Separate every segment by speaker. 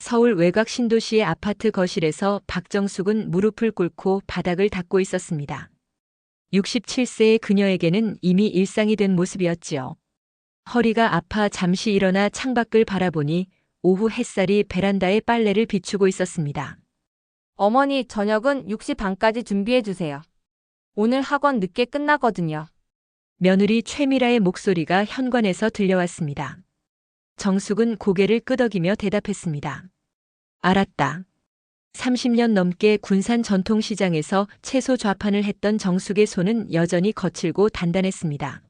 Speaker 1: 서울 외곽 신도시의 아파트 거실에서 박정숙은 무릎을 꿇고 바닥을 닦고 있었습니다. 67세의 그녀에게는 이미 일상이 된 모습이었지요. 허리가 아파 잠시 일어나 창밖을 바라보니 오후 햇살이 베란다에 빨래를 비추고 있었습니다.
Speaker 2: 어머니, 저녁은 6시 반까지 준비해 주세요. 오늘 학원 늦게 끝나거든요.
Speaker 1: 며느리 최미라의 목소리가 현관에서 들려왔습니다. 정숙은 고개를 끄덕이며 대답했습니다. 알았다. 30년 넘게 군산 전통시장에서 채소 좌판을 했던 정숙의 손은 여전히 거칠고 단단했습니다.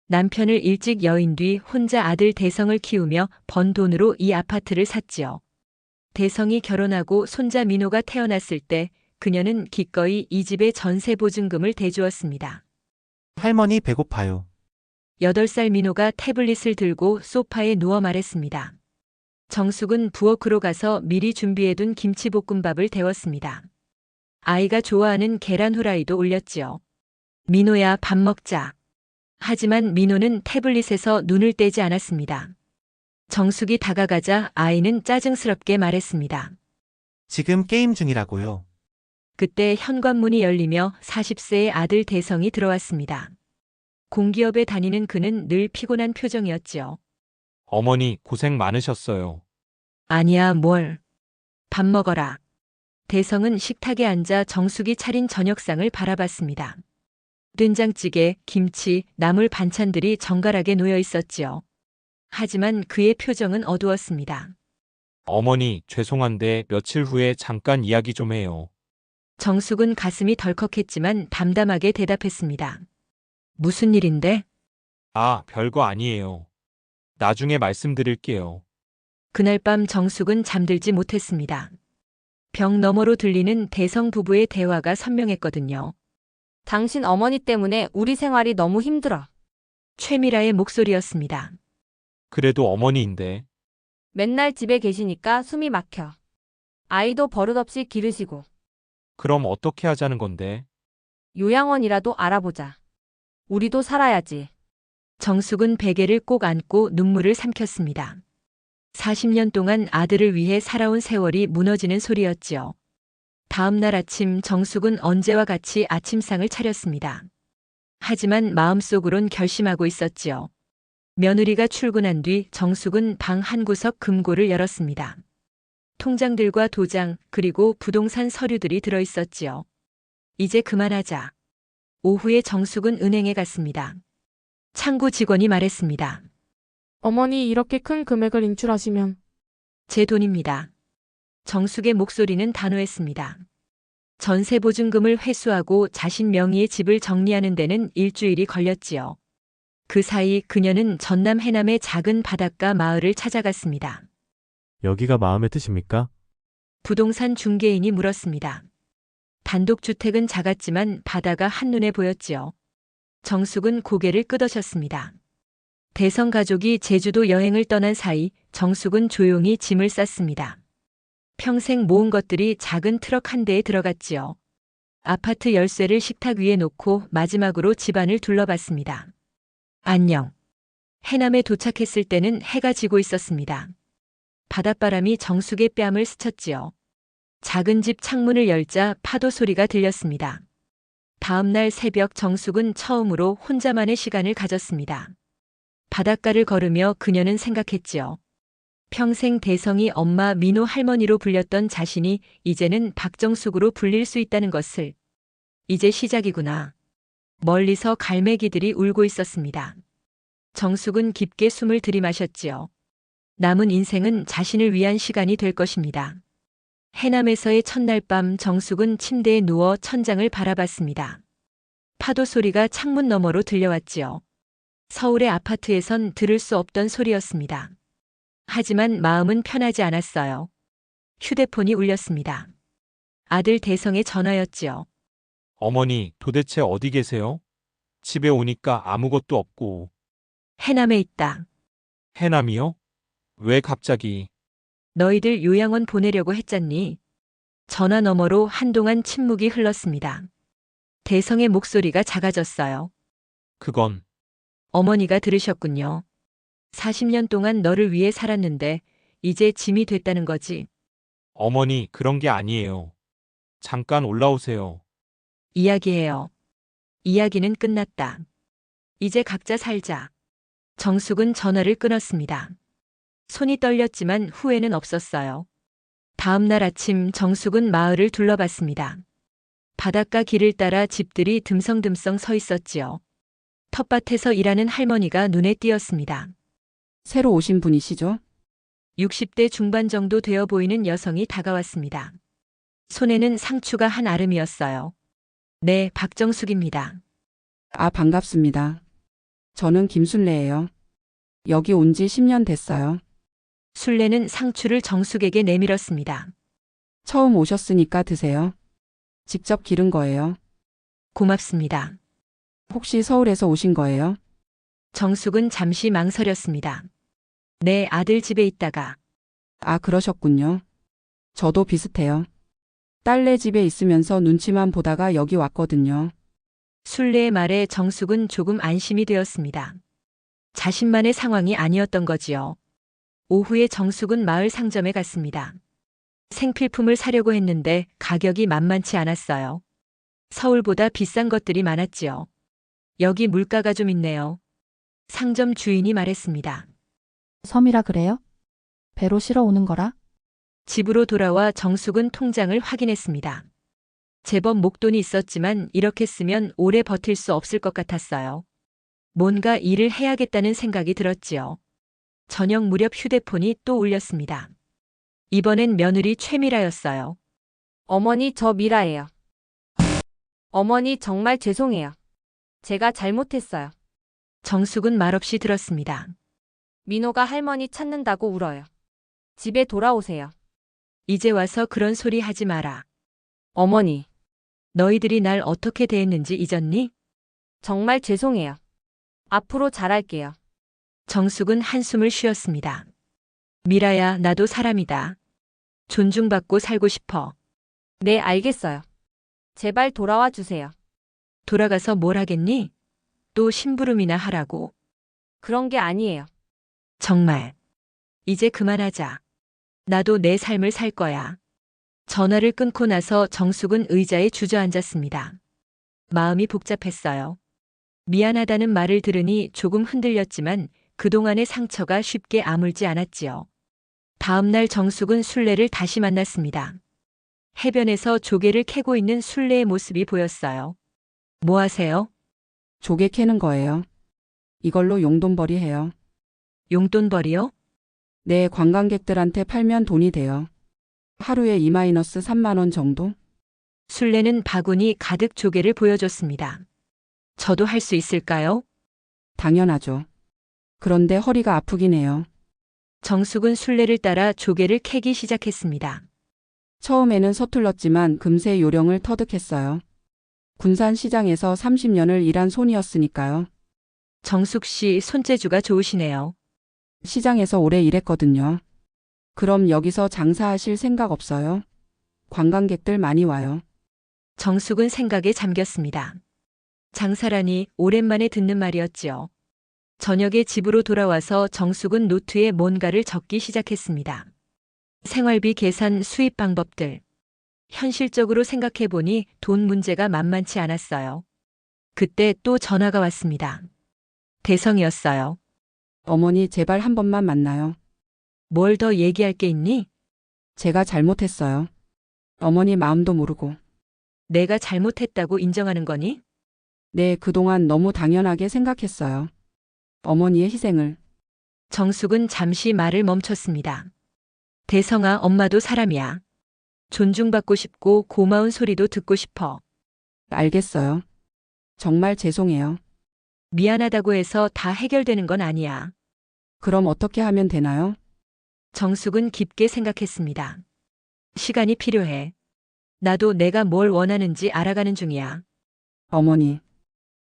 Speaker 1: 남편을 일찍 여인 뒤 혼자 아들 대성을 키우며 번 돈으로 이 아파트를 샀지요. 대성이 결혼하고 손자 민호가 태어났을 때 그녀는 기꺼이 이 집의 전세 보증금을 대주었습니다.
Speaker 3: 할머니 배고파요.
Speaker 1: 8살 민호가 태블릿을 들고 소파에 누워 말했습니다. 정숙은 부엌으로 가서 미리 준비해둔 김치볶음밥을 데웠습니다. 아이가 좋아하는 계란 후라이도 올렸지요. 민호야, 밥 먹자. 하지만 민호는 태블릿에서 눈을 떼지 않았습니다. 정숙이 다가가자 아이는 짜증스럽게 말했습니다.
Speaker 3: 지금 게임 중이라고요.
Speaker 1: 그때 현관문이 열리며 40세의 아들 대성이 들어왔습니다. 공기업에 다니는 그는 늘 피곤한 표정이었지요.
Speaker 4: 어머니 고생 많으셨어요.
Speaker 1: 아니야, 뭘. 밥 먹어라. 대성은 식탁에 앉아 정숙이 차린 저녁상을 바라봤습니다. 된장찌개, 김치, 나물 반찬들이 정갈하게 놓여 있었지요. 하지만 그의 표정은 어두웠습니다.
Speaker 4: 어머니 죄송한데 며칠 후에 잠깐 이야기 좀 해요.
Speaker 1: 정숙은 가슴이 덜컥했지만 담담하게 대답했습니다. 무슨 일인데?
Speaker 4: 아, 별거 아니에요. 나중에 말씀드릴게요.
Speaker 1: 그날 밤 정숙은 잠들지 못했습니다. 벽 너머로 들리는 대성 부부의 대화가 선명했거든요.
Speaker 2: 당신 어머니 때문에 우리 생활이 너무 힘들어.
Speaker 1: 최미라의 목소리였습니다.
Speaker 4: 그래도 어머니인데.
Speaker 2: 맨날 집에 계시니까 숨이 막혀. 아이도 버릇없이 기르시고.
Speaker 4: 그럼 어떻게 하자는 건데?
Speaker 2: 요양원이라도 알아보자. 우리도 살아야지.
Speaker 1: 정숙은 베개를 꼭 안고 눈물을 삼켰습니다. 40년 동안 아들을 위해 살아온 세월이 무너지는 소리였지요. 다음 날 아침 정숙은 언제와 같이 아침상을 차렸습니다. 하지만 마음속으론 결심하고 있었지요. 며느리가 출근한 뒤 정숙은 방 한 구석 금고를 열었습니다. 통장들과 도장 그리고 부동산 서류들이 들어 있었지요. 이제 그만하자. 오후에 정숙은 은행에 갔습니다. 창구 직원이 말했습니다.
Speaker 5: 어머니 이렇게 큰 금액을 인출하시면
Speaker 1: 제 돈입니다. 정숙의 목소리는 단호했습니다. 전세 보증금을 회수하고 자신 명의의 집을 정리하는 데는 일주일이 걸렸지요. 그 사이 그녀는 전남 해남의 작은 바닷가 마을을 찾아갔습니다.
Speaker 6: 여기가 마음에 드십니까?
Speaker 1: 부동산 중개인이 물었습니다. 단독주택은 작았지만 바다가 한눈에 보였지요. 정숙은 고개를 끄덕였습니다. 대성 가족이 제주도 여행을 떠난 사이 정숙은 조용히 짐을 쌌습니다. 평생 모은 것들이 작은 트럭 한 대에 들어갔지요. 아파트 열쇠를 식탁 위에 놓고 마지막으로 집안을 둘러봤습니다. 안녕. 해남에 도착했을 때는 해가 지고 있었습니다. 바닷바람이 정숙의 뺨을 스쳤지요. 작은 집 창문을 열자 파도 소리가 들렸습니다. 다음 날 새벽 정숙은 처음으로 혼자만의 시간을 가졌습니다. 바닷가를 걸으며 그녀는 생각했지요. 평생 대성이 엄마 민호 할머니로 불렸던 자신이 이제는 박정숙으로 불릴 수 있다는 것을. 이제 시작이구나. 멀리서 갈매기들이 울고 있었습니다. 정숙은 깊게 숨을 들이마셨지요. 남은 인생은 자신을 위한 시간이 될 것입니다. 해남에서의 첫날 밤 정숙은 침대에 누워 천장을 바라봤습니다. 파도 소리가 창문 너머로 들려왔지요. 서울의 아파트에선 들을 수 없던 소리였습니다. 하지만 마음은 편하지 않았어요. 휴대폰이 울렸습니다. 아들 대성의 전화였지요.
Speaker 4: 어머니 도대체 어디 계세요? 집에 오니까 아무것도 없고.
Speaker 1: 해남에 있다.
Speaker 4: 해남이요? 왜 갑자기?
Speaker 1: 너희들 요양원 보내려고 했잖니. 전화 너머로 한동안 침묵이 흘렀습니다. 대성의 목소리가 작아졌어요.
Speaker 4: 그건
Speaker 1: 어머니가 들으셨군요. 40년 동안 너를 위해 살았는데 이제 짐이 됐다는 거지.
Speaker 4: 어머니, 그런 게 아니에요. 잠깐 올라오세요.
Speaker 1: 이야기해요. 이야기는 끝났다. 이제 각자 살자. 정숙은 전화를 끊었습니다. 손이 떨렸지만 후회는 없었어요. 다음 날 아침 정숙은 마을을 둘러봤습니다. 바닷가 길을 따라 집들이 듬성듬성 서 있었지요. 텃밭에서 일하는 할머니가 눈에 띄었습니다.
Speaker 7: 새로 오신 분이시죠?
Speaker 1: 60대 중반 정도 되어 보이는 여성이 다가왔습니다. 손에는 상추가 한 아름이었어요. 네, 박정숙입니다.
Speaker 7: 아, 반갑습니다. 저는 김순례예요. 여기 온 지 10년 됐어요.
Speaker 1: 순례는 상추를 정숙에게 내밀었습니다.
Speaker 7: 처음 오셨으니까 드세요. 직접 기른 거예요.
Speaker 1: 고맙습니다.
Speaker 7: 혹시 서울에서 오신 거예요?
Speaker 1: 정숙은 잠시 망설였습니다. 내 아들 집에 있다가
Speaker 7: 아, 그러셨군요. 저도 비슷해요. 딸네 집에 있으면서 눈치만 보다가 여기 왔거든요.
Speaker 1: 순례의 말에 정숙은 조금 안심이 되었습니다. 자신만의 상황이 아니었던 거지요. 오후에 정숙은 마을 상점에 갔습니다. 생필품을 사려고 했는데 가격이 만만치 않았어요. 서울보다 비싼 것들이 많았지요. 여기 물가가 좀 있네요. 상점 주인이 말했습니다.
Speaker 8: 섬이라 그래요? 배로 실어 오는 거라?
Speaker 1: 집으로 돌아와 정숙은 통장을 확인했습니다. 제법 목돈이 있었지만 이렇게 쓰면 오래 버틸 수 없을 것 같았어요. 뭔가 일을 해야겠다는 생각이 들었지요. 저녁 무렵 휴대폰이 또 울렸습니다. 이번엔 며느리 최미라였어요.
Speaker 2: 어머니, 저 미라예요. 어머니, 정말 죄송해요. 제가 잘못했어요.
Speaker 1: 정숙은 말없이 들었습니다.
Speaker 2: 민호가 할머니 찾는다고 울어요. 집에 돌아오세요.
Speaker 1: 이제 와서 그런 소리 하지 마라.
Speaker 2: 어머니,
Speaker 1: 너희들이 날 어떻게 대했는지 잊었니?
Speaker 2: 정말 죄송해요. 앞으로 잘할게요.
Speaker 1: 정숙은 한숨을 쉬었습니다. 미라야, 나도 사람이다. 존중받고 살고 싶어.
Speaker 2: 네, 알겠어요. 제발 돌아와 주세요.
Speaker 1: 돌아가서 뭘 하겠니? 또 심부름이나 하라고.
Speaker 2: 그런 게 아니에요.
Speaker 1: 정말. 이제 그만하자. 나도 내 삶을 살 거야. 전화를 끊고 나서 정숙은 의자에 주저앉았습니다. 마음이 복잡했어요. 미안하다는 말을 들으니 조금 흔들렸지만 그동안의 상처가 쉽게 아물지 않았지요. 다음 날 정숙은 순례를 다시 만났습니다. 해변에서 조개를 캐고 있는 순례의 모습이 보였어요. 뭐 하세요?
Speaker 7: 조개 캐는 거예요. 이걸로 용돈벌이 해요.
Speaker 1: 용돈벌이요?
Speaker 7: 네, 관광객들한테 팔면 돈이 돼요. 하루에 2-3만 원 정도?
Speaker 1: 순례는 바구니 가득 조개를 보여줬습니다. 저도 할 수 있을까요?
Speaker 7: 당연하죠. 그런데 허리가 아프긴 해요.
Speaker 1: 정숙은 순례를 따라 조개를 캐기 시작했습니다.
Speaker 7: 처음에는 서툴렀지만 금세 요령을 터득했어요. 군산시장에서 30년을 일한 손이었으니까요.
Speaker 1: 정숙 씨 손재주가 좋으시네요.
Speaker 7: 시장에서 오래 일했거든요. 그럼 여기서 장사하실 생각 없어요? 관광객들 많이 와요.
Speaker 1: 정숙은 생각에 잠겼습니다. 장사라니 오랜만에 듣는 말이었지요. 저녁에 집으로 돌아와서 정숙은 노트에 뭔가를 적기 시작했습니다. 생활비 계산 수입 방법들. 현실적으로 생각해보니 돈 문제가 만만치 않았어요. 그때 또 전화가 왔습니다. 대성이었어요.
Speaker 7: 어머니, 제발 한 번만 만나요.
Speaker 1: 뭘 더 얘기할 게 있니?
Speaker 7: 제가 잘못했어요. 어머니 마음도 모르고.
Speaker 1: 내가 잘못했다고 인정하는 거니?
Speaker 7: 네, 그동안 너무 당연하게 생각했어요. 어머니의 희생을.
Speaker 1: 정숙은 잠시 말을 멈췄습니다. 대성아, 엄마도 사람이야. 존중받고 싶고 고마운 소리도 듣고 싶어.
Speaker 7: 알겠어요. 정말 죄송해요.
Speaker 1: 미안하다고 해서 다 해결되는 건 아니야.
Speaker 7: 그럼 어떻게 하면 되나요?
Speaker 1: 정숙은 깊게 생각했습니다. 시간이 필요해. 나도 내가 뭘 원하는지 알아가는 중이야.
Speaker 7: 어머니,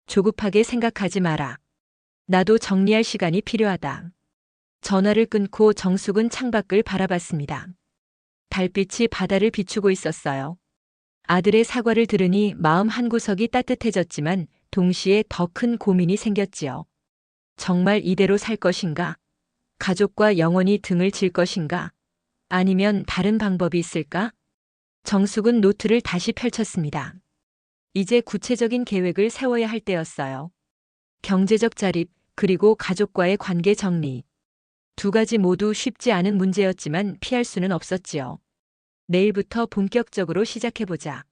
Speaker 1: 조급하게 생각하지 마라. 나도 정리할 시간이 필요하다. 전화를 끊고 정숙은 창밖을 바라봤습니다. 달빛이 바다를 비추고 있었어요. 아들의 사과를 들으니 마음 한구석이 따뜻해졌지만 동시에 더 큰 고민이 생겼지요. 정말 이대로 살 것인가? 가족과 영원히 등을 질 것인가? 아니면 다른 방법이 있을까? 정숙은 노트를 다시 펼쳤습니다. 이제 구체적인 계획을 세워야 할 때였어요. 경제적 자립, 그리고 가족과의 관계 정리. 두 가지 모두 쉽지 않은 문제였지만 피할 수는 없었지요. 내일부터 본격적으로 시작해보자.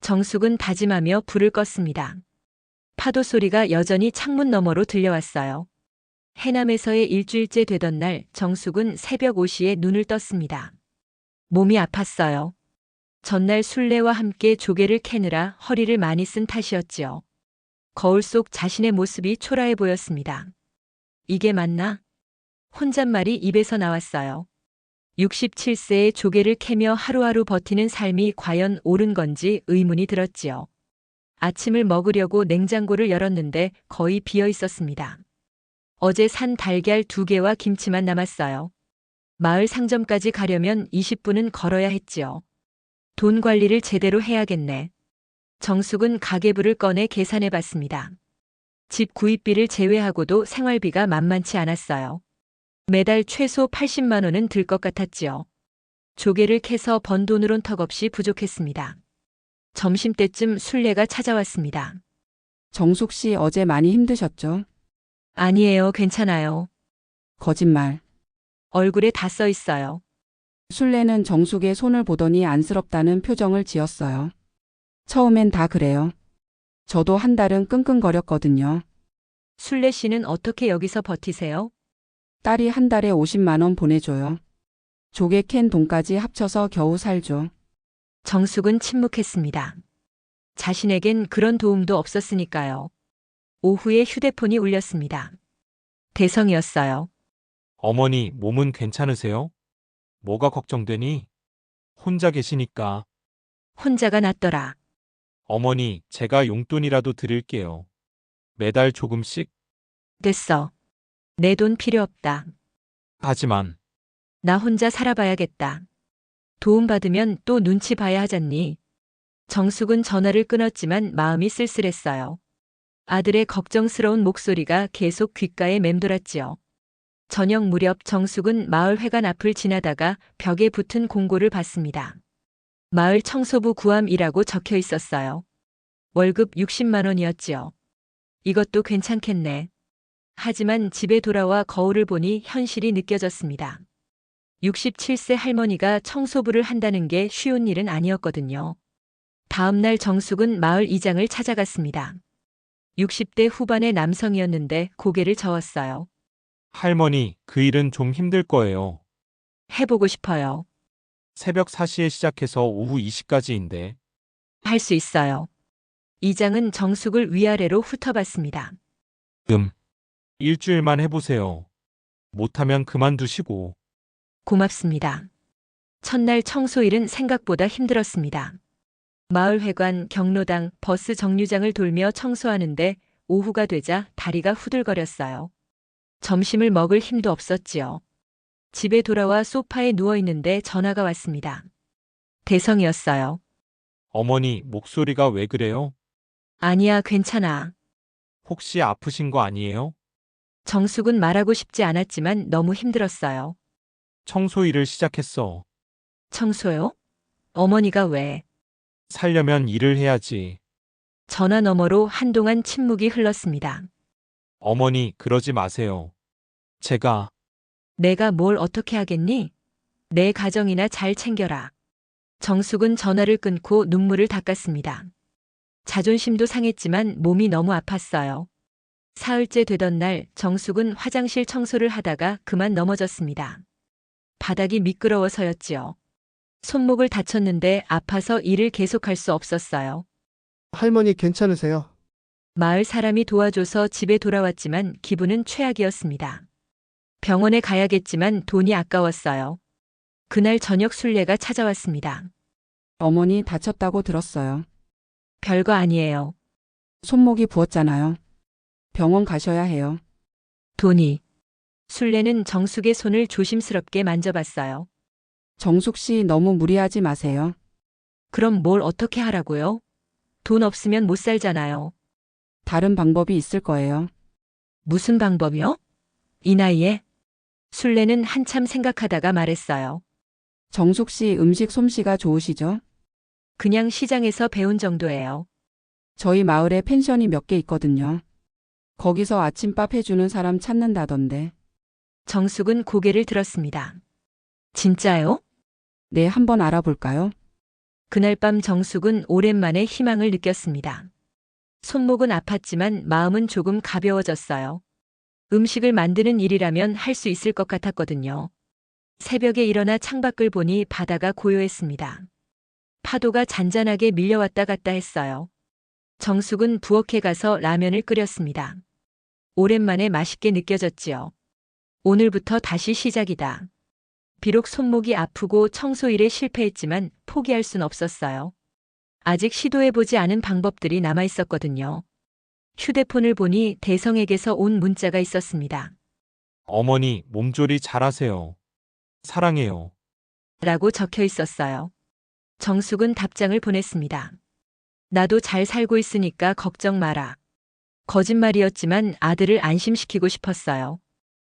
Speaker 1: 정숙은 다짐하며 불을 껐습니다. 파도 소리가 여전히 창문 너머로 들려왔어요. 해남에서의 일주일째 되던 날 정숙은 새벽 5시에 눈을 떴습니다. 몸이 아팠어요. 전날 술래와 함께 조개를 캐느라 허리를 많이 쓴 탓이었지요. 거울 속 자신의 모습이 초라해 보였습니다. 이게 맞나? 혼잣말이 입에서 나왔어요. 67세의 조개를 캐며 하루하루 버티는 삶이 과연 옳은 건지 의문이 들었지요. 아침을 먹으려고 냉장고를 열었는데 거의 비어 있었습니다. 어제 산 달걀 2개와 김치만 남았어요. 마을 상점까지 가려면 20분은 걸어야 했지요. 돈 관리를 제대로 해야겠네. 정숙은 가계부를 꺼내 계산해 봤습니다. 집 구입비를 제외하고도 생활비가 만만치 않았어요. 매달 최소 80만 원은 들 것 같았지요. 조개를 캐서 번 돈으론 턱없이 부족했습니다. 점심때쯤 술래가 찾아왔습니다.
Speaker 7: 정숙 씨 어제 많이 힘드셨죠?
Speaker 1: 아니에요, 괜찮아요.
Speaker 7: 거짓말.
Speaker 1: 얼굴에 다 써 있어요.
Speaker 7: 술래는 정숙의 손을 보더니 안쓰럽다는 표정을 지었어요. 처음엔 다 그래요. 저도 한 달은 끙끙거렸거든요.
Speaker 1: 술래 씨는 어떻게 여기서 버티세요?
Speaker 7: 딸이 한 달에 50만 원 보내줘요. 조개 캔 돈까지 합쳐서 겨우 살죠.
Speaker 1: 정숙은 침묵했습니다. 자신에겐 그런 도움도 없었으니까요. 오후에 휴대폰이 울렸습니다. 대성이었어요.
Speaker 4: 어머니, 몸은 괜찮으세요? 뭐가 걱정되니? 혼자 계시니까.
Speaker 1: 혼자가 낫더라.
Speaker 4: 어머니, 제가 용돈이라도 드릴게요. 매달 조금씩?
Speaker 1: 됐어. 내 돈 필요 없다.
Speaker 4: 하지만,
Speaker 1: 나 혼자 살아봐야겠다. 도움받으면 또 눈치 봐야 하잖니. 정숙은 전화를 끊었지만 마음이 쓸쓸했어요. 아들의 걱정스러운 목소리가 계속 귓가에 맴돌았지요. 저녁 무렵 정숙은 마을 회관 앞을 지나다가 벽에 붙은 공고를 봤습니다. 마을 청소부 구함이라고 적혀 있었어요. 월급 60만 원이었지요. 이것도 괜찮겠네. 하지만 집에 돌아와 거울을 보니 현실이 느껴졌습니다. 67세 할머니가 청소부를 한다는 게 쉬운 일은 아니었거든요. 다음 날 정숙은 마을 이장을 찾아갔습니다. 60대 후반의 남성이었는데 고개를 저었어요.
Speaker 4: 할머니, 그 일은 좀 힘들 거예요.
Speaker 1: 해보고 싶어요.
Speaker 4: 새벽 4시에 시작해서 오후 2시까지인데.
Speaker 1: 할 수 있어요. 이장은 정숙을 위아래로 훑어봤습니다.
Speaker 4: 일주일만 해보세요. 못하면 그만두시고.
Speaker 1: 고맙습니다. 첫날 청소일은 생각보다 힘들었습니다. 마을 회관, 경로당, 버스 정류장을 돌며 청소하는데 오후가 되자 다리가 후들거렸어요. 점심을 먹을 힘도 없었지요. 집에 돌아와 소파에 누워있는데 전화가 왔습니다. 대성이었어요.
Speaker 4: 어머니, 목소리가 왜 그래요?
Speaker 1: 아니야, 괜찮아.
Speaker 4: 혹시 아프신 거 아니에요?
Speaker 1: 정숙은 말하고 싶지 않았지만 너무 힘들었어요.
Speaker 4: 청소 일을 시작했어.
Speaker 1: 청소요? 어머니가 왜?
Speaker 4: 살려면 일을 해야지.
Speaker 1: 전화 너머로 한동안 침묵이 흘렀습니다.
Speaker 4: 어머니, 그러지 마세요. 제가
Speaker 1: 내가 뭘 어떻게 하겠니? 내 가정이나 잘 챙겨라. 정숙은 전화를 끊고 눈물을 닦았습니다. 자존심도 상했지만 몸이 너무 아팠어요. 사흘째 되던 날 정숙은 화장실 청소를 하다가 그만 넘어졌습니다. 바닥이 미끄러워서였지요. 손목을 다쳤는데 아파서 일을 계속할 수 없었어요.
Speaker 9: 할머니 괜찮으세요?
Speaker 1: 마을 사람이 도와줘서 집에 돌아왔지만 기분은 최악이었습니다. 병원에 가야겠지만 돈이 아까웠어요. 그날 저녁 술래가 찾아왔습니다.
Speaker 7: 어머니 다쳤다고 들었어요.
Speaker 1: 별거 아니에요.
Speaker 7: 손목이 부었잖아요. 병원 가셔야 해요.
Speaker 1: 돈이. 술래는 정숙의 손을 조심스럽게 만져봤어요.
Speaker 7: 정숙 씨 너무 무리하지 마세요.
Speaker 1: 그럼 뭘 어떻게 하라고요? 돈 없으면 못 살잖아요.
Speaker 7: 다른 방법이 있을 거예요.
Speaker 1: 무슨 방법이요? 이 나이에? 술래는 한참 생각하다가 말했어요.
Speaker 7: 정숙 씨 음식 솜씨가 좋으시죠?
Speaker 1: 그냥 시장에서 배운 정도예요.
Speaker 7: 저희 마을에 펜션이 몇 개 있거든요. 거기서 아침밥 해주는 사람 찾는다던데.
Speaker 1: 정숙은 고개를 들었습니다. 진짜요?
Speaker 7: 네, 한번 알아볼까요?
Speaker 1: 그날 밤 정숙은 오랜만에 희망을 느꼈습니다. 손목은 아팠지만 마음은 조금 가벼워졌어요. 음식을 만드는 일이라면 할 수 있을 것 같았거든요. 새벽에 일어나 창밖을 보니 바다가 고요했습니다. 파도가 잔잔하게 밀려왔다 갔다 했어요. 정숙은 부엌에 가서 라면을 끓였습니다. 오랜만에 맛있게 느껴졌지요. 오늘부터 다시 시작이다. 비록 손목이 아프고 청소일에 실패했지만 포기할 순 없었어요. 아직 시도해보지 않은 방법들이 남아 있었거든요. 휴대폰을 보니 대성에게서 온 문자가 있었습니다.
Speaker 4: 어머니, 몸조리 잘하세요. 사랑해요.
Speaker 1: 라고 적혀 있었어요. 정숙은 답장을 보냈습니다. 나도 잘 살고 있으니까 걱정 마라. 거짓말이었지만 아들을 안심시키고 싶었어요.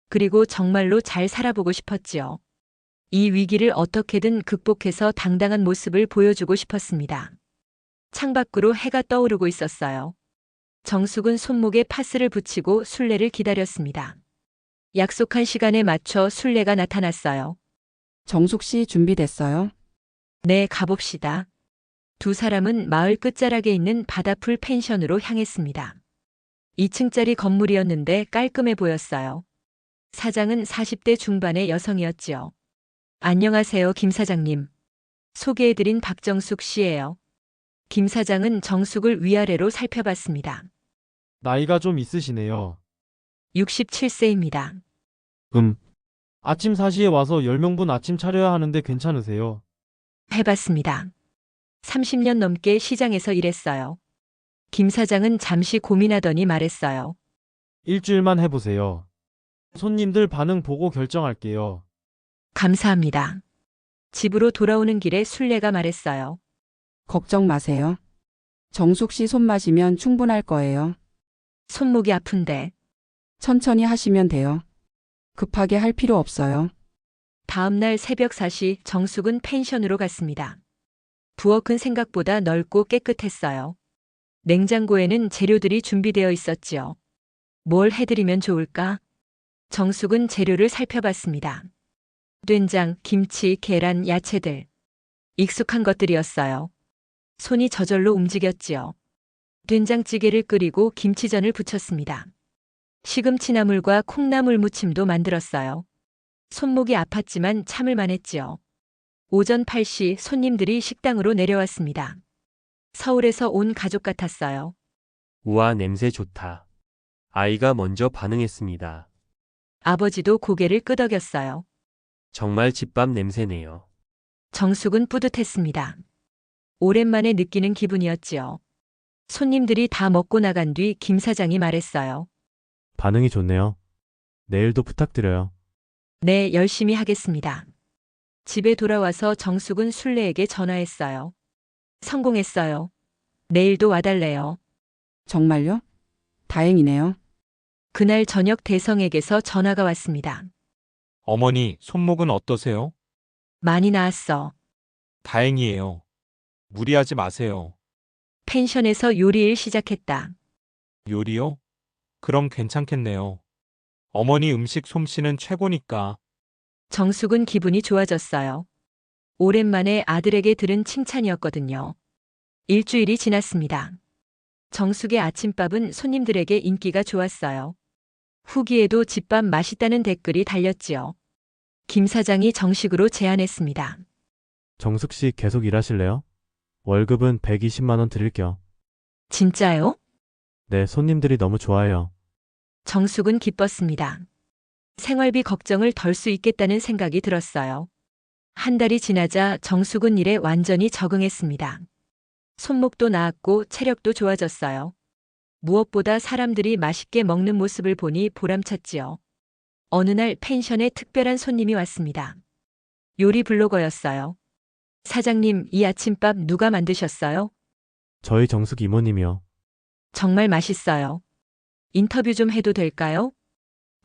Speaker 1: 그리고 정말로 잘 살아보고 싶었지요. 이 위기를 어떻게든 극복해서 당당한 모습을 보여주고 싶었습니다. 창밖으로 해가 떠오르고 있었어요. 정숙은 손목에 파스를 붙이고 술래를 기다렸습니다. 약속한 시간에 맞춰 술래가 나타났어요.
Speaker 7: 정숙 씨 준비됐어요?
Speaker 1: 네, 가봅시다. 두 사람은 마을 끝자락에 있는 바다풀 펜션으로 향했습니다. 2층짜리 건물이었는데 깔끔해 보였어요. 사장은 40대 중반의 여성이었지요. 안녕하세요, 김 사장님. 소개해드린 박정숙 씨예요. 김 사장은 정숙을 위아래로 살펴봤습니다.
Speaker 10: 나이가 좀 있으시네요.
Speaker 1: 67세입니다.
Speaker 10: 아침 4시에 와서 10명분 아침 차려야 하는데 괜찮으세요?
Speaker 1: 해봤습니다. 30년 넘게 시장에서 일했어요. 김 사장은 잠시 고민하더니 말했어요.
Speaker 10: 일주일만 해보세요. 손님들 반응 보고 결정할게요.
Speaker 1: 감사합니다. 집으로 돌아오는 길에 술래가 말했어요.
Speaker 7: 걱정 마세요. 정숙 씨 손맛이면 충분할 거예요.
Speaker 1: 손목이 아픈데.
Speaker 7: 천천히 하시면 돼요. 급하게 할 필요 없어요.
Speaker 1: 다음 날 새벽 4시 정숙은 펜션으로 갔습니다. 부엌은 생각보다 넓고 깨끗했어요. 냉장고에는 재료들이 준비되어 있었지요. 뭘 해드리면 좋을까? 정숙은 재료를 살펴봤습니다. 된장, 김치, 계란, 야채들. 익숙한 것들이었어요. 손이 저절로 움직였지요. 된장찌개를 끓이고 김치전을 부쳤습니다. 시금치나물과 콩나물 무침도 만들었어요. 손목이 아팠지만 참을 만했지요. 오전 8시 손님들이 식당으로 내려왔습니다. 서울에서 온 가족 같았어요.
Speaker 11: 우와, 냄새 좋다. 아이가 먼저 반응했습니다.
Speaker 1: 아버지도 고개를 끄덕였어요.
Speaker 11: 정말 집밥 냄새네요.
Speaker 1: 정숙은 뿌듯했습니다. 오랜만에 느끼는 기분이었지요. 손님들이 다 먹고 나간 뒤 김 사장이 말했어요.
Speaker 6: 반응이 좋네요. 내일도 부탁드려요.
Speaker 1: 네, 열심히 하겠습니다. 집에 돌아와서 정숙은 술래에게 전화했어요. 성공했어요. 내일도 와달래요.
Speaker 7: 정말요? 다행이네요.
Speaker 1: 그날 저녁 대성에게서 전화가 왔습니다.
Speaker 4: 어머니, 손목은 어떠세요?
Speaker 1: 많이 나았어.
Speaker 4: 다행이에요. 무리하지 마세요.
Speaker 1: 펜션에서 요리일 시작했다.
Speaker 4: 요리요? 그럼 괜찮겠네요. 어머니 음식 솜씨는 최고니까.
Speaker 1: 정숙은 기분이 좋아졌어요. 오랜만에 아들에게 들은 칭찬이었거든요. 일주일이 지났습니다. 정숙의 아침밥은 손님들에게 인기가 좋았어요. 후기에도 집밥 맛있다는 댓글이 달렸지요. 김 사장이 정식으로 제안했습니다.
Speaker 6: 정숙 씨 계속 일하실래요? 월급은 120만 원 드릴게요.
Speaker 1: 진짜요?
Speaker 6: 네, 손님들이 너무 좋아해요.
Speaker 1: 정숙은 기뻤습니다. 생활비 걱정을 덜 수 있겠다는 생각이 들었어요. 한 달이 지나자 정숙은 일에 완전히 적응했습니다. 손목도 나았고 체력도 좋아졌어요. 무엇보다 사람들이 맛있게 먹는 모습을 보니 보람찼지요. 어느 날 펜션에 특별한 손님이 왔습니다. 요리 블로거였어요. 사장님, 이 아침밥 누가 만드셨어요?
Speaker 6: 저희 정숙 이모님이요.
Speaker 1: 정말 맛있어요. 인터뷰 좀 해도 될까요?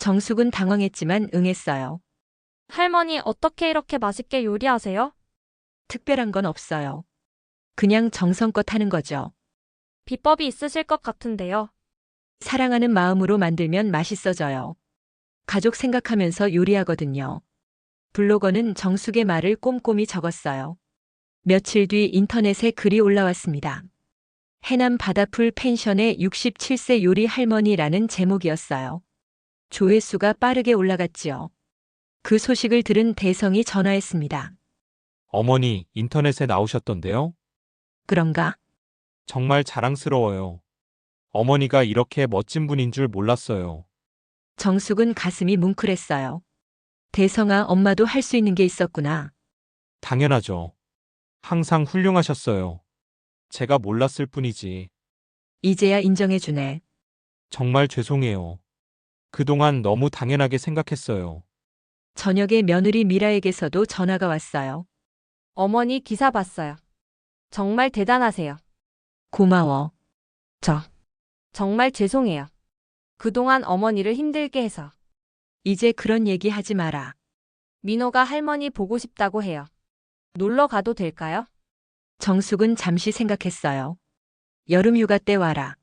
Speaker 1: 정숙은 당황했지만 응했어요.
Speaker 2: 할머니 어떻게 이렇게 맛있게 요리하세요?
Speaker 1: 특별한 건 없어요. 그냥 정성껏 하는 거죠.
Speaker 2: 비법이 있으실 것 같은데요.
Speaker 1: 사랑하는 마음으로 만들면 맛있어져요. 가족 생각하면서 요리하거든요. 블로거는 정숙의 말을 꼼꼼히 적었어요. 며칠 뒤 인터넷에 글이 올라왔습니다. 해남 바다풀 펜션의 67세 요리 할머니라는 제목이었어요. 조회수가 빠르게 올라갔지요. 그 소식을 들은 대성이 전화했습니다.
Speaker 4: 어머니, 인터넷에 나오셨던데요?
Speaker 1: 그런가?
Speaker 4: 정말 자랑스러워요. 어머니가 이렇게 멋진 분인 줄 몰랐어요.
Speaker 1: 정숙은 가슴이 뭉클했어요. 대성아, 엄마도 할 수 있는 게 있었구나.
Speaker 4: 당연하죠. 항상 훌륭하셨어요. 제가 몰랐을 뿐이지.
Speaker 1: 이제야 인정해주네.
Speaker 4: 정말 죄송해요. 그동안 너무 당연하게 생각했어요.
Speaker 1: 저녁에 며느리 미라에게서도 전화가 왔어요.
Speaker 2: 어머니 기사 봤어요. 정말 대단하세요.
Speaker 1: 고마워.
Speaker 2: 정말 죄송해요. 그동안 어머니를 힘들게 해서.
Speaker 1: 이제 그런 얘기 하지 마라.
Speaker 2: 민호가 할머니 보고 싶다고 해요. 놀러 가도 될까요?
Speaker 1: 정숙은 잠시 생각했어요. 여름 휴가 때 와라.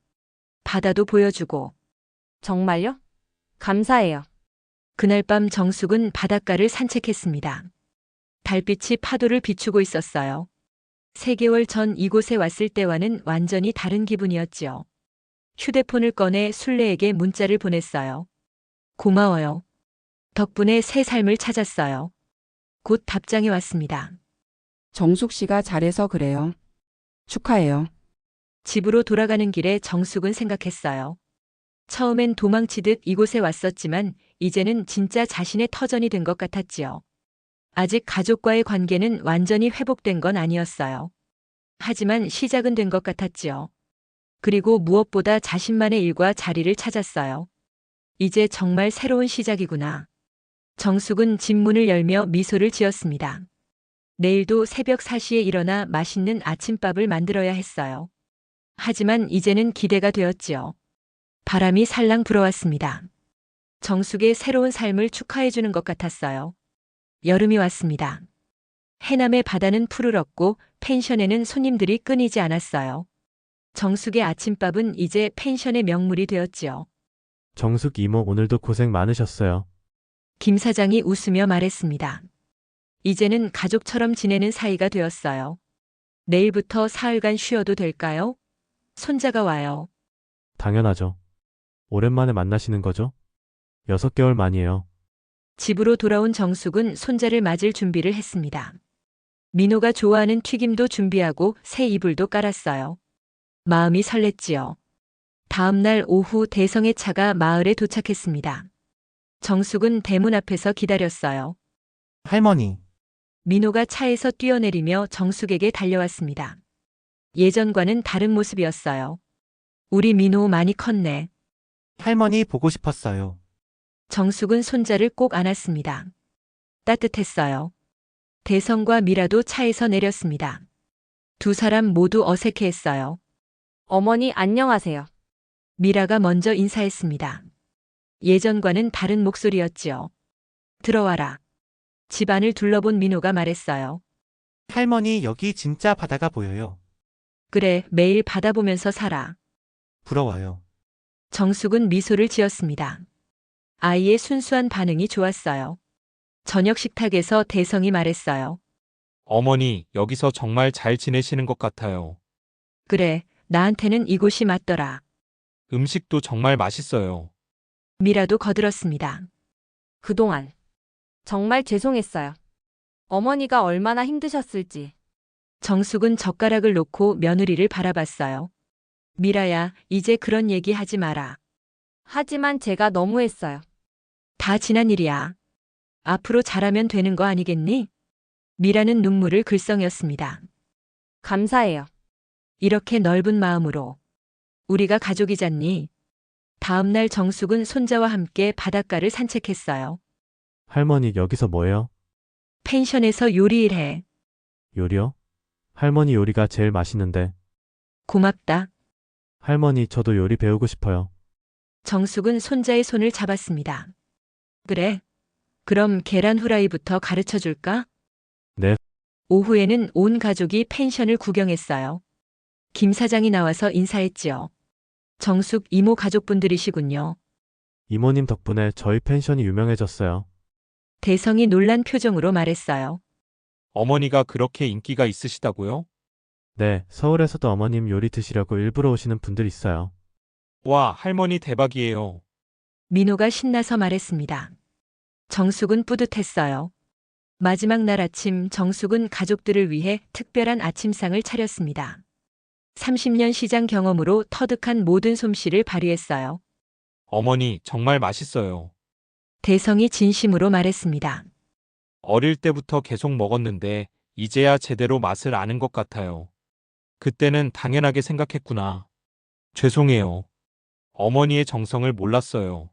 Speaker 1: 바다도 보여주고.
Speaker 2: 정말요? 감사해요.
Speaker 1: 그날 밤 정숙은 바닷가를 산책했습니다. 달빛이 파도를 비추고 있었어요. 3개월 전 이곳에 왔을 때와는 완전히 다른 기분이었지요. 휴대폰을 꺼내 순례에게 문자를 보냈어요. 고마워요. 덕분에 새 삶을 찾았어요. 곧 답장이 왔습니다.
Speaker 7: 정숙 씨가 잘해서 그래요. 축하해요.
Speaker 1: 집으로 돌아가는 길에 정숙은 생각했어요. 처음엔 도망치듯 이곳에 왔었지만 이제는 진짜 자신의 터전이 된 것 같았지요. 아직 가족과의 관계는 완전히 회복된 건 아니었어요. 하지만 시작은 된 것 같았지요. 그리고 무엇보다 자신만의 일과 자리를 찾았어요. 이제 정말 새로운 시작이구나. 정숙은 집 문을 열며 미소를 지었습니다. 내일도 새벽 4시에 일어나 맛있는 아침밥을 만들어야 했어요. 하지만 이제는 기대가 되었지요. 바람이 살랑 불어왔습니다. 정숙의 새로운 삶을 축하해주는 것 같았어요. 여름이 왔습니다. 해남의 바다는 푸르렀고 펜션에는 손님들이 끊이지 않았어요. 정숙의 아침밥은 이제 펜션의 명물이 되었지요.
Speaker 6: 정숙 이모 오늘도 고생 많으셨어요.
Speaker 1: 김 사장이 웃으며 말했습니다. 이제는 가족처럼 지내는 사이가 되었어요. 내일부터 사흘간 쉬어도 될까요? 손자가 와요.
Speaker 6: 당연하죠. 오랜만에 만나시는 거죠? 6개월 만이에요.
Speaker 1: 집으로 돌아온 정숙은 손자를 맞을 준비를 했습니다. 민호가 좋아하는 튀김도 준비하고 새 이불도 깔았어요. 마음이 설렜지요. 다음 날 오후 대성의 차가 마을에 도착했습니다. 정숙은 대문 앞에서 기다렸어요.
Speaker 3: 할머니,
Speaker 1: 민호가 차에서 뛰어내리며 정숙에게 달려왔습니다. 예전과는 다른 모습이었어요. 우리 민호 많이 컸네.
Speaker 3: 할머니 보고 싶었어요.
Speaker 1: 정숙은 손자를 꼭 안았습니다. 따뜻했어요. 대성과 미라도 차에서 내렸습니다. 두 사람 모두 어색해했어요.
Speaker 2: 어머니 안녕하세요.
Speaker 1: 미라가 먼저 인사했습니다. 예전과는 다른 목소리였지요. 들어와라. 집안을 둘러본 민호가 말했어요.
Speaker 3: 할머니 여기 진짜 바다가 보여요.
Speaker 1: 그래, 매일 바다 보면서 살아.
Speaker 3: 부러워요.
Speaker 1: 정숙은 미소를 지었습니다. 아이의 순수한 반응이 좋았어요. 저녁 식탁에서 대성이 말했어요.
Speaker 4: 어머니, 여기서 정말 잘 지내시는 것 같아요.
Speaker 1: 그래, 나한테는 이곳이 맞더라.
Speaker 4: 음식도 정말 맛있어요.
Speaker 1: 미라도 거들었습니다.
Speaker 2: 그동안 정말 죄송했어요. 어머니가 얼마나 힘드셨을지.
Speaker 1: 정숙은 젓가락을 놓고 며느리를 바라봤어요. 미라야, 이제 그런 얘기 하지 마라.
Speaker 2: 하지만 제가 너무했어요.
Speaker 1: 다 지난 일이야. 앞으로 잘하면 되는 거 아니겠니? 미라는 눈물을 글썽였습니다.
Speaker 2: 감사해요.
Speaker 1: 이렇게 넓은 마음으로. 우리가 가족이잖니. 다음 날 정숙은 손자와 함께 바닷가를 산책했어요.
Speaker 6: 할머니 여기서 뭐해요?
Speaker 1: 펜션에서 요리 일해.
Speaker 6: 요리요? 할머니 요리가 제일 맛있는데.
Speaker 1: 고맙다.
Speaker 6: 할머니 저도 요리 배우고 싶어요.
Speaker 1: 정숙은 손자의 손을 잡았습니다. 그래. 그럼 계란 후라이부터 가르쳐 줄까?
Speaker 6: 네.
Speaker 1: 오후에는 온 가족이 펜션을 구경했어요. 김 사장이 나와서 인사했지요. 정숙 이모 가족분들이시군요.
Speaker 6: 이모님 덕분에 저희 펜션이 유명해졌어요.
Speaker 1: 대성이 놀란 표정으로 말했어요.
Speaker 4: 어머니가 그렇게 인기가 있으시다고요?
Speaker 6: 네, 서울에서도 어머님 요리 드시려고 일부러 오시는 분들 있어요.
Speaker 4: 와, 할머니 대박이에요.
Speaker 1: 민호가 신나서 말했습니다. 정숙은 뿌듯했어요. 마지막 날 아침 정숙은 가족들을 위해 특별한 아침상을 차렸습니다. 30년 시장 경험으로 터득한 모든 솜씨를 발휘했어요.
Speaker 4: 어머니, 정말 맛있어요.
Speaker 1: 대성이 진심으로 말했습니다.
Speaker 4: 어릴 때부터 계속 먹었는데, 이제야 제대로 맛을 아는 것 같아요. 그때는 당연하게 생각했구나. 죄송해요. 어머니의 정성을 몰랐어요.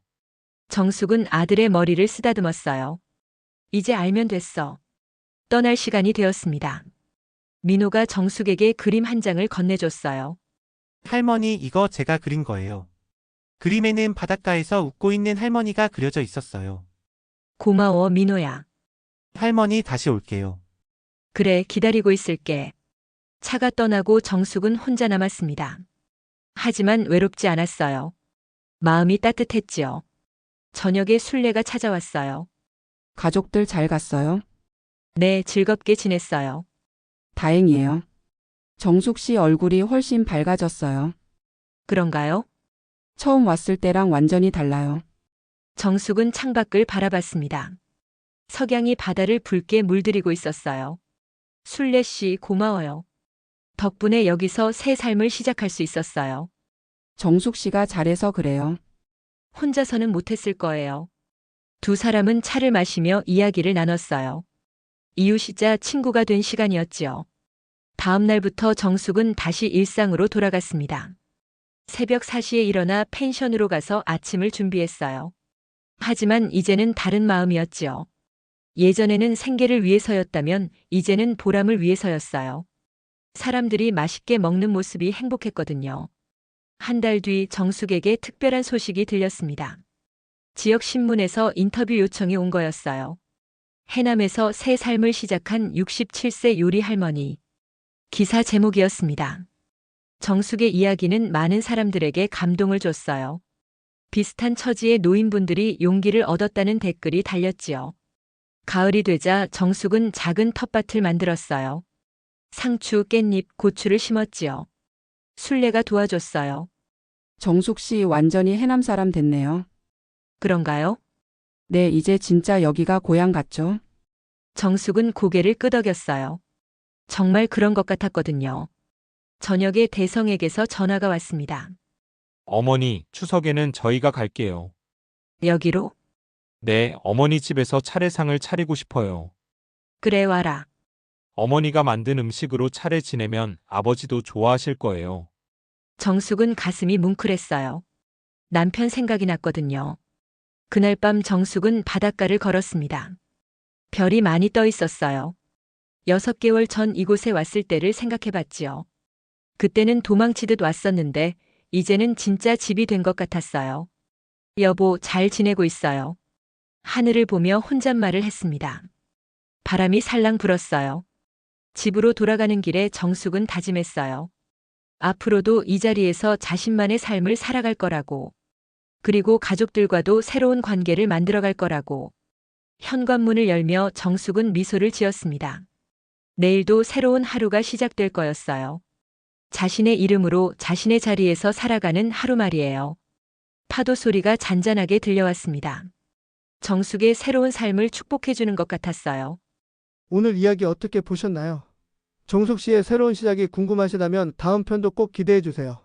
Speaker 1: 정숙은 아들의 머리를 쓰다듬었어요. 이제 알면 됐어. 떠날 시간이 되었습니다. 민호가 정숙에게 그림 한 장을 건네줬어요.
Speaker 3: 할머니, 이거 제가 그린 거예요. 그림에는 바닷가에서 웃고 있는 할머니가 그려져 있었어요.
Speaker 1: 고마워, 민호야.
Speaker 3: 할머니, 다시 올게요.
Speaker 1: 그래, 기다리고 있을게. 차가 떠나고 정숙은 혼자 남았습니다. 하지만 외롭지 않았어요. 마음이 따뜻했지요. 저녁에 순례가 찾아왔어요.
Speaker 7: 가족들 잘 갔어요?
Speaker 1: 네, 즐겁게 지냈어요.
Speaker 7: 다행이에요. 정숙 씨 얼굴이 훨씬 밝아졌어요.
Speaker 1: 그런가요?
Speaker 7: 처음 왔을 때랑 완전히 달라요.
Speaker 1: 정숙은 창밖을 바라봤습니다. 석양이 바다를 붉게 물들이고 있었어요. 순례 씨 고마워요. 덕분에 여기서 새 삶을 시작할 수 있었어요.
Speaker 7: 정숙 씨가 잘해서 그래요.
Speaker 1: 혼자서는 못했을 거예요. 두 사람은 차를 마시며 이야기를 나눴어요. 이웃이자 친구가 된 시간이었지요. 다음 날부터 정숙은 다시 일상으로 돌아갔습니다. 새벽 4시에 일어나 펜션으로 가서 아침을 준비했어요. 하지만 이제는 다른 마음이었지요. 예전에는 생계를 위해서였다면 이제는 보람을 위해서였어요. 사람들이 맛있게 먹는 모습이 행복했거든요. 한 달 뒤 정숙에게 특별한 소식이 들렸습니다. 지역 신문에서 인터뷰 요청이 온 거였어요. 해남에서 새 삶을 시작한 67세 요리 할머니. 기사 제목이었습니다. 정숙의 이야기는 많은 사람들에게 감동을 줬어요. 비슷한 처지의 노인분들이 용기를 얻었다는 댓글이 달렸지요. 가을이 되자 정숙은 작은 텃밭을 만들었어요. 상추, 깻잎, 고추를 심었지요. 순례가 도와줬어요.
Speaker 7: 정숙 씨 완전히 해남 사람 됐네요.
Speaker 1: 그런가요?
Speaker 7: 네, 이제 진짜 여기가 고향 같죠?
Speaker 1: 정숙은 고개를 끄덕였어요. 정말 그런 것 같았거든요. 저녁에 대성에게서 전화가 왔습니다.
Speaker 4: 어머니, 추석에는 저희가 갈게요.
Speaker 1: 여기로?
Speaker 4: 네, 어머니 집에서 차례상을 차리고 싶어요.
Speaker 1: 그래, 와라.
Speaker 4: 어머니가 만든 음식으로 차례 지내면 아버지도 좋아하실 거예요.
Speaker 1: 정숙은 가슴이 뭉클했어요. 남편 생각이 났거든요. 그날 밤 정숙은 바닷가를 걸었습니다. 별이 많이 떠 있었어요. 6개월 전 이곳에 왔을 때를 생각해봤지요. 그때는 도망치듯 왔었는데 이제는 진짜 집이 된 것 같았어요. 여보, 잘 지내고 있어요. 하늘을 보며 혼잣말을 했습니다. 바람이 살랑 불었어요. 집으로 돌아가는 길에 정숙은 다짐했어요. 앞으로도 이 자리에서 자신만의 삶을 살아갈 거라고. 그리고 가족들과도 새로운 관계를 만들어갈 거라고. 현관문을 열며 정숙은 미소를 지었습니다. 내일도 새로운 하루가 시작될 거였어요. 자신의 이름으로 자신의 자리에서 살아가는 하루 말이에요. 파도 소리가 잔잔하게 들려왔습니다. 정숙의 새로운 삶을 축복해주는 것 같았어요.
Speaker 9: 오늘 이야기 어떻게 보셨나요? 정숙 씨의 새로운 시작이 궁금하시다면 다음 편도 꼭 기대해 주세요.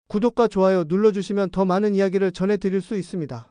Speaker 9: 구독과 좋아요 눌러주시면 더 많은 이야기를 전해드릴 수 있습니다.